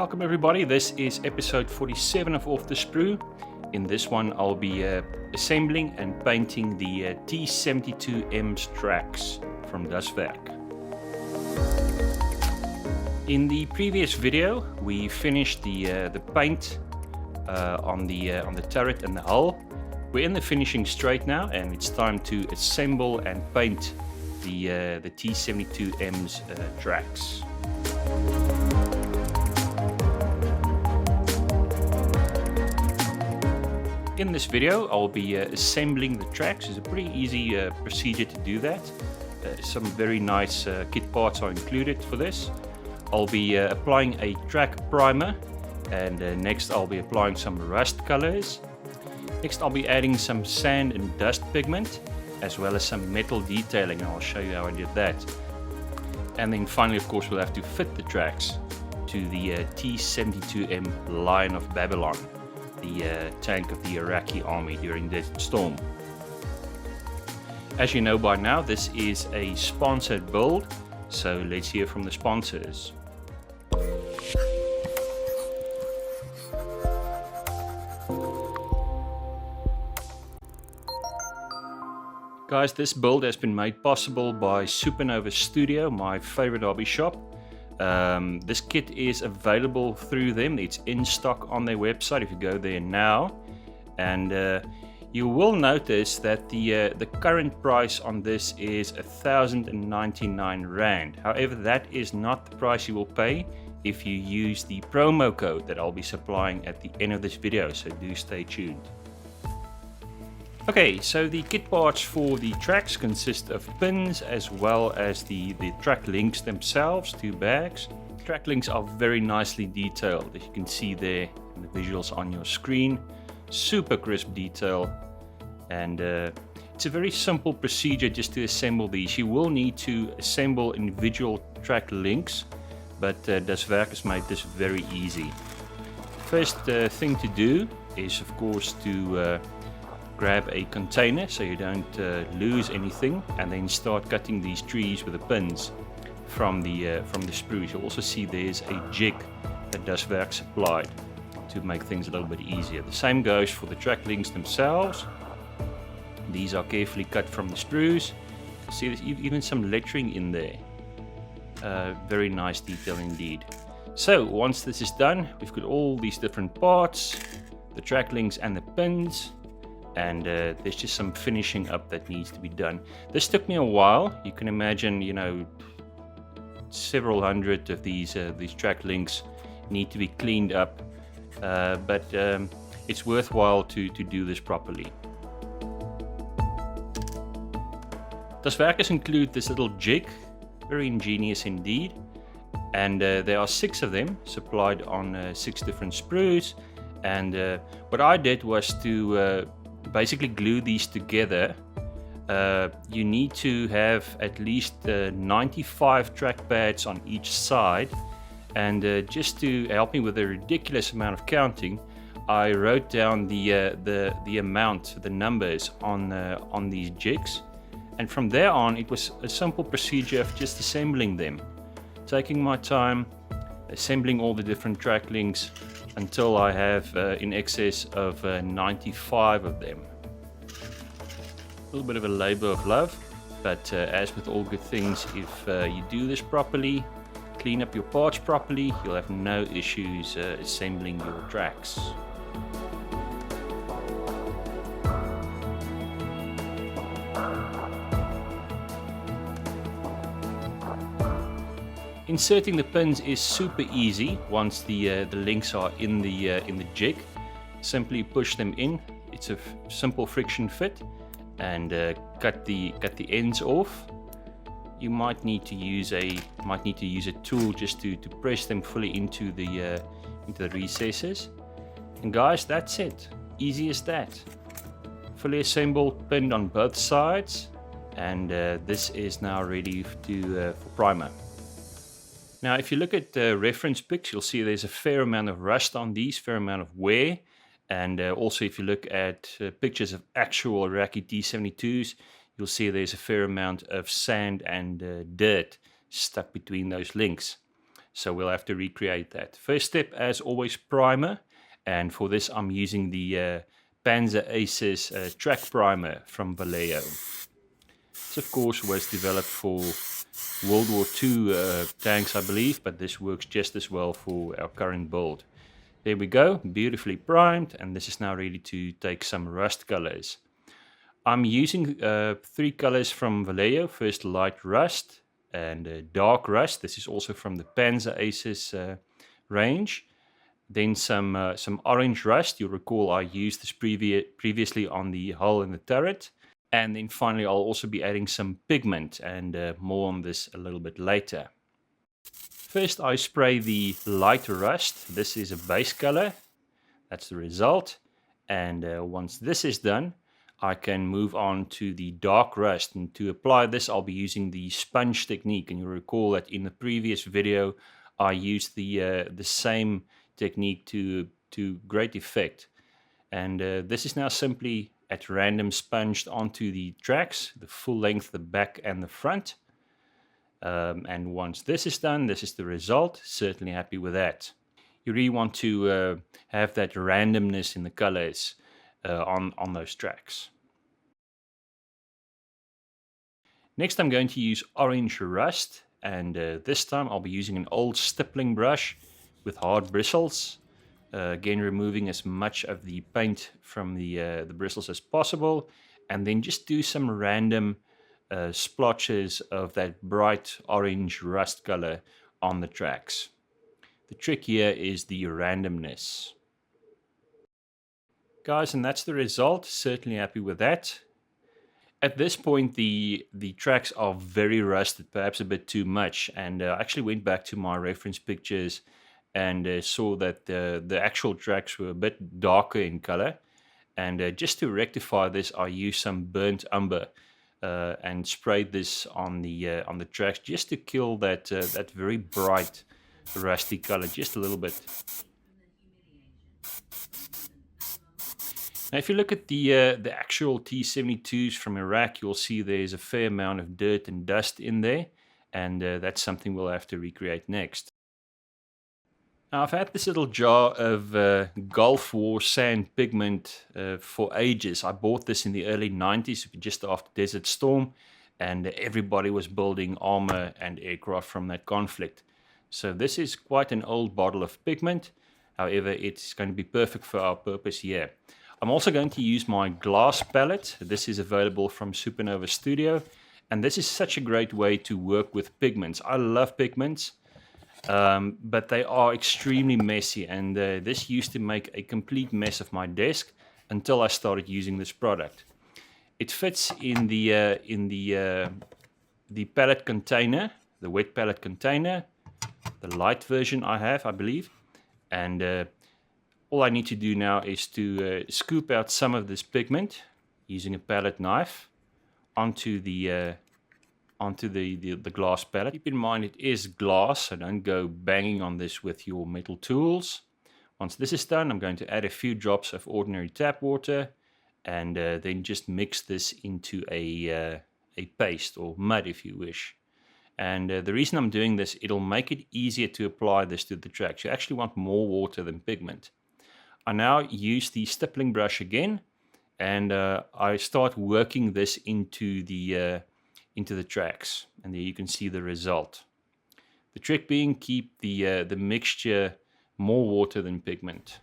Welcome everybody, this is episode 47 of Off the Sprue. In this one I'll be assembling and painting the T-72M's tracks from Das Werk. In the previous video we finished the paint on the turret and the hull. We're in the finishing straight now and it's time to assemble and paint the T-72M's tracks. In this video I'll be assembling the tracks. It's a pretty easy procedure to do that. Some very nice kit parts are included for this. I'll be applying a track primer, and next I'll be applying some rust colors. Next I'll be adding some sand and dust pigment as well as some metal detailing, and I'll show you how I did that. And then finally, of course, we'll have to fit the tracks to the T-72M Lion of Babylon, the tank of the Iraqi army during the storm. As you know by now, this is a sponsored build, so let's hear from the sponsors. Guys, this build has been made possible by Supernova Studio, my favorite hobby shop. This kit is available through them. It's in stock on their website if you go there now. And you will notice that the current price on this is 1,099 Rand. However, that is not the price you will pay if you use the promo code that I'll be supplying at the end of this video, so do stay tuned. Okay, so the kit parts for the tracks consist of pins as well as the track links themselves, 2 bags. Track links are very nicely detailed, as you can see there in the visuals on your screen. Super crisp detail, and it's a very simple procedure just to assemble these. You will need to assemble individual track links, but Das Werk has made this very easy. First thing to do is, of course, to grab a container so you don't lose anything, and then start cutting these trees with the pins from the sprues. You'll also see there's a jig that Das Werk supplied to make things a little bit easier. The same goes for the track links themselves. These are carefully cut from the sprues. See, there's even some lettering in there. Very nice detail indeed. So once this is done, we've got all these different parts, the track links and the pins. And there's just some finishing up that needs to be done. This took me a while. You can imagine, you know, several hundred of these track links need to be cleaned up, but it's worthwhile to do this properly. Das Werkers include this little jig, very ingenious indeed, and there are 6 of them supplied on 6 different sprues. And what I did was to basically glue these together. You need to have at least 95 track pads on each side, and just to help me with a ridiculous amount of counting, I wrote down the amount, the numbers on these jigs, and from there on it was a simple procedure of just assembling them, taking my time, assembling all the different track links until I have in excess of 95 of them. A little bit of a labor of love, but as with all good things, if you do this properly, clean up your parts properly, you'll have no issues assembling your tracks. Inserting the pins is super easy once the links are in the jig. Simply push them in. It's a simple friction fit, and cut the ends off. You might need to use a tool just to press them fully into the recesses. And guys, that's it. Easy as that. Fully assembled, pinned on both sides, and this is now ready for primer. Now, if you look at the reference pics, you'll see there's a fair amount of rust on these, fair amount of wear. And also, if you look at pictures of actual Iraqi T-72s, you'll see there's a fair amount of sand and dirt stuck between those links. So we'll have to recreate that. First step, as always, primer. And for this, I'm using the Panzer Aces track primer from Vallejo. This, of course, was developed for World War II tanks, I believe, but this works just as well for our current build. There we go, beautifully primed, and this is now ready to take some rust colors. I'm using 3 colors from Vallejo. First, light rust and dark rust. This is also from the Panzer Aces range. Then some orange rust. You'll recall I used this previously on the hull and the turret. And then finally, I'll also be adding some pigment, and more on this a little bit later. First, I spray the light rust. This is a base color. That's the result. And once this is done, I can move on to the dark rust. And to apply this, I'll be using the sponge technique. And you'll recall that in the previous video, I used the same technique to great effect. And this is now simply at random sponged onto the tracks, the full length, the back and the front. And once this is done, this is the result. Certainly happy with that. You really want to have that randomness in the colors on those tracks. Next, I'm going to use orange rust, and this time I'll be using an old stippling brush with hard bristles. Again, removing as much of the paint from the bristles as possible, and then just do some random splotches of that bright orange rust color on the tracks. The trick here is the randomness. Guys, and that's the result. Certainly happy with that. At this point, the tracks are very rusted, perhaps a bit too much, and I actually went back to my reference pictures and saw that the actual tracks were a bit darker in color. And just to rectify this, I used some burnt umber and sprayed this on the tracks just to kill that very bright rusty color just a little bit. Now, if you look at the actual T-72s from Iraq, you'll see there's a fair amount of dirt and dust in there, and that's something we'll have to recreate next. Now, I've had this little jar of Gulf War sand pigment for ages. I bought this in the early 90s, just after Desert Storm, and everybody was building armor and aircraft from that conflict. So this is quite an old bottle of pigment. However, it's going to be perfect for our purpose here. I'm also going to use my glass palette. This is available from Supernova Studio, and this is such a great way to work with pigments. I love pigments. But they are extremely messy, and this used to make a complete mess of my desk until I started using this product. It fits in the palette container, the wet palette container, the light version I have, I believe, and all I need to do now is to scoop out some of this pigment using a palette knife onto the glass palette. Keep in mind it is glass, so don't go banging on this with your metal tools. Once this is done, I'm going to add a few drops of ordinary tap water and then just mix this into a paste, or mud if you wish. And the reason I'm doing this, it'll make it easier to apply this to the tracks. You actually want more water than pigment. I now use the stippling brush again, and I start working this into the tracks, and there you can see the result. The trick being, keep the mixture more water than pigment.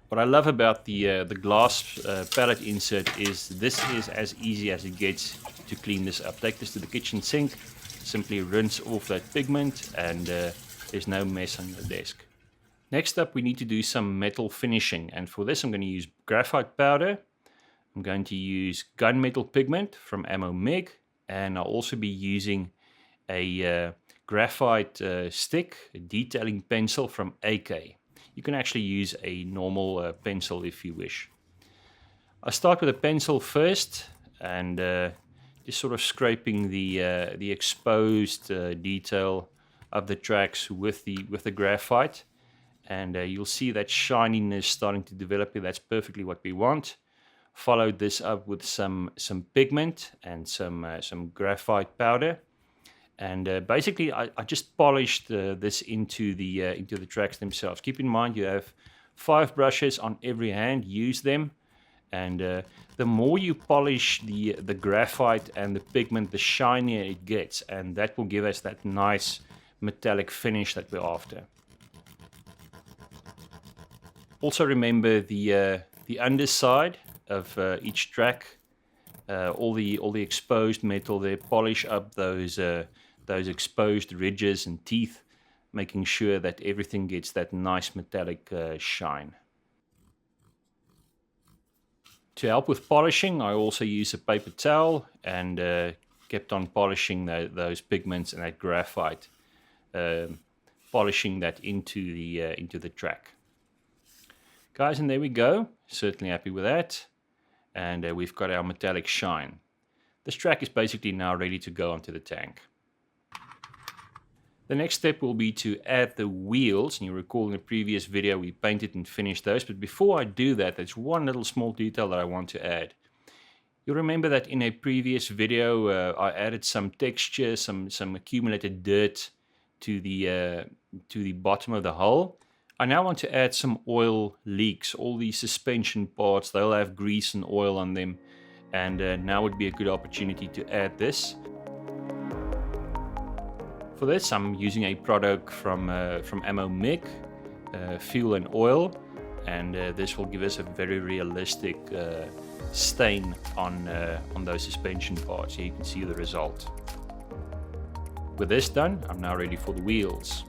What I love about the glass palette insert is this is as easy as it gets to clean this up. Take this to the kitchen sink, simply rinse off that pigment, and there's no mess on your desk. Next up, we need to do some metal finishing, and for this I'm going to use graphite powder. I'm going to use gunmetal pigment from Ammo Meg, and I'll also be using a graphite stick, a detailing pencil from AK. You can actually use a normal pencil if you wish. I start with a pencil first, and just sort of scraping the exposed detail of the tracks with the graphite, and you'll see that shininess starting to develop here. That's perfectly what we want. Followed this up with some pigment and some graphite powder, And basically, I just polished this into the tracks themselves. Keep in mind you have 5 brushes on every hand. Use them, and the more you polish the graphite and the pigment, the shinier it gets, and that will give us that nice metallic finish that we're after. Also remember the underside of each track, all the exposed metal there. Polish up those exposed ridges and teeth, making sure that everything gets that nice metallic shine. To help with polishing, I also use a paper towel and kept on polishing those pigments and that graphite, polishing that into the track. Guys, and there we go. Certainly happy with that. And we've got our metallic shine. This track is basically now ready to go onto the tank. The next step will be to add the wheels, and you recall in the previous video we painted and finished those, but before I do that, there's one little small detail that I want to add. You'll remember that in a previous video I added some texture, some accumulated dirt to the bottom of the hull. I now want to add some oil leaks. All these suspension parts, they'll have grease and oil on them, and now would be a good opportunity to add this. For this, I'm using a product from Ammo Mick, Fuel and Oil, and this will give us a very realistic stain on those suspension parts. Here you can see the result. With this done, I'm now ready for the wheels.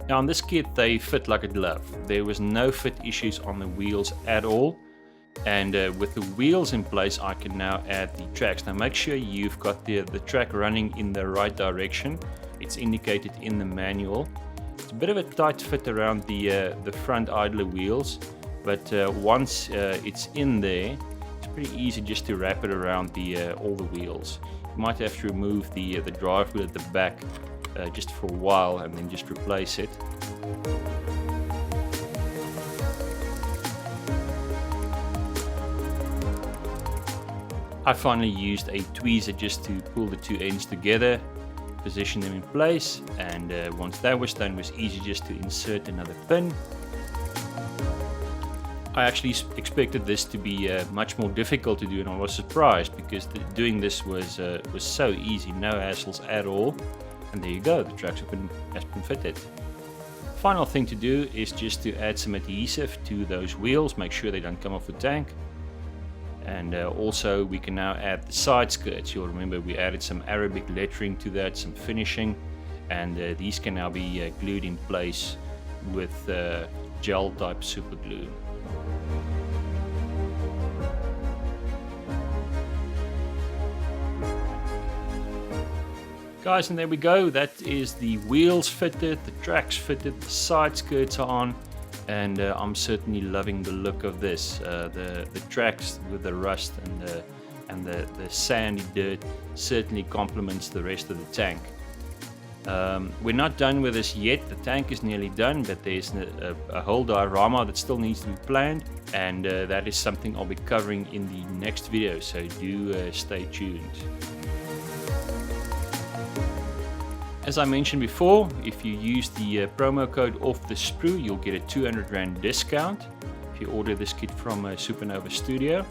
Now on this kit, they fit like a glove. There was no fit issues on the wheels at all. And with the wheels in place, I can now add the tracks. Now make sure you've got the track running in the right direction. It's indicated in the manual. It's a bit of a tight fit around the front idler wheels, but once it's in there, it's pretty easy just to wrap it around all the wheels. You might have to remove the drive wheel at the back just for a while and then just replace it. I finally used a tweezer just to pull the two ends together, position them in place, and once that was done, it was easy just to insert another pin. I actually expected this to be much more difficult to do, and I was surprised because doing this was so easy, no hassles at all. And there you go, the tracks has been fitted. Final thing to do is just to add some adhesive to those wheels, make sure they don't come off the tank. And also we can now add the side skirts. You'll remember we added some Arabic lettering to that, some finishing, and these can now be glued in place with gel type super glue. Guys, and there we go. That is the wheels fitted, the tracks fitted, the side skirts are on, and I'm certainly loving the look of this. The tracks with the rust and the sandy dirt certainly complements the rest of the tank. We're not done with this yet. The tank is nearly done, but there's a whole diorama that still needs to be planned, and that is something I'll be covering in the next video, so do stay tuned. As I mentioned before, if you use the promo code off the sprue, you'll get a 200 Rand discount if you order this kit from Supernova Studio.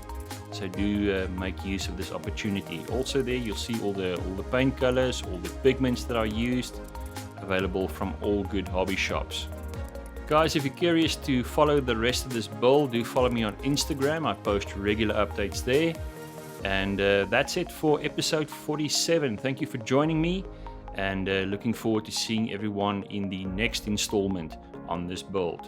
So do make use of this opportunity. Also there you'll see all the paint colors, all the pigments that are used, available from all good hobby shops. Guys, if you're curious to follow the rest of this build, do follow me on Instagram. I post regular updates there. And that's it for episode 47. Thank you for joining me, and looking forward to seeing everyone in the next installment on this build.